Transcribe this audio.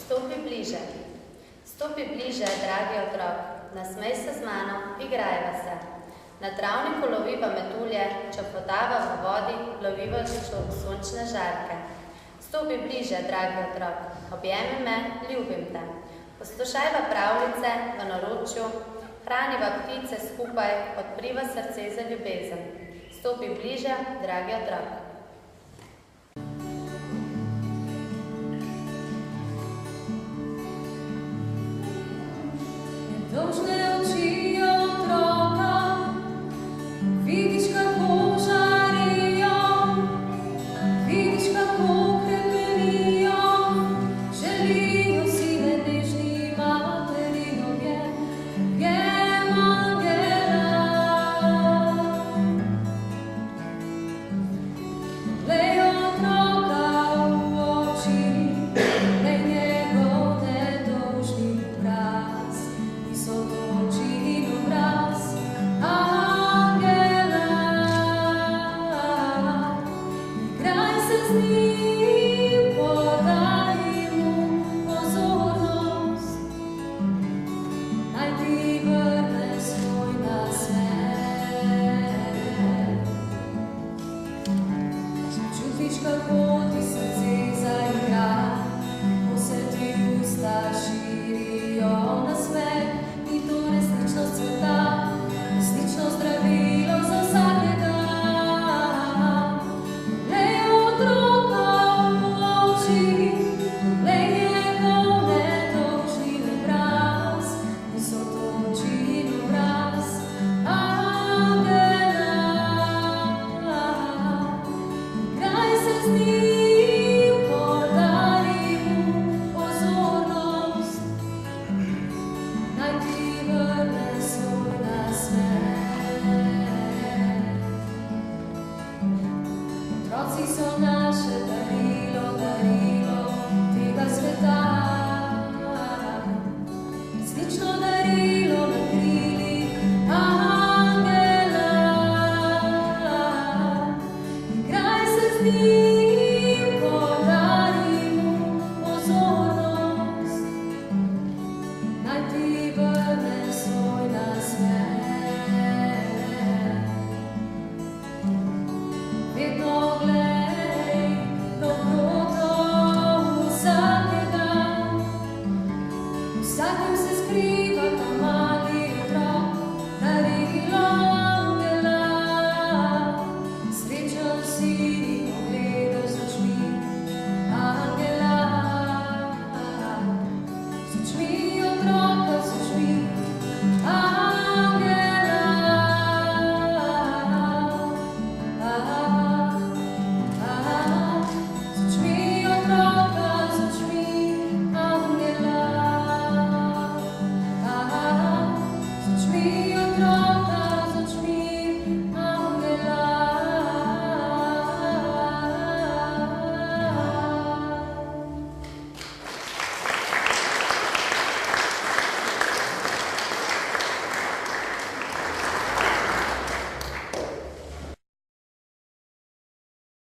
Stopi bliže. Stopi bliže, dragi otrok, nasmej se z mano, igrajva se. Na travniku loviva metulje, čopotava v vodi, loviva sončne žarke. Stopi bliže, dragi otrok, objemi me, ljubim te. Poslušajva pravljice v naročju, hraniva ptice skupaj, odpriva srce za ljubezen. Stopi bliže, dragi otrok. Nedolžne oči otroka, vidiš,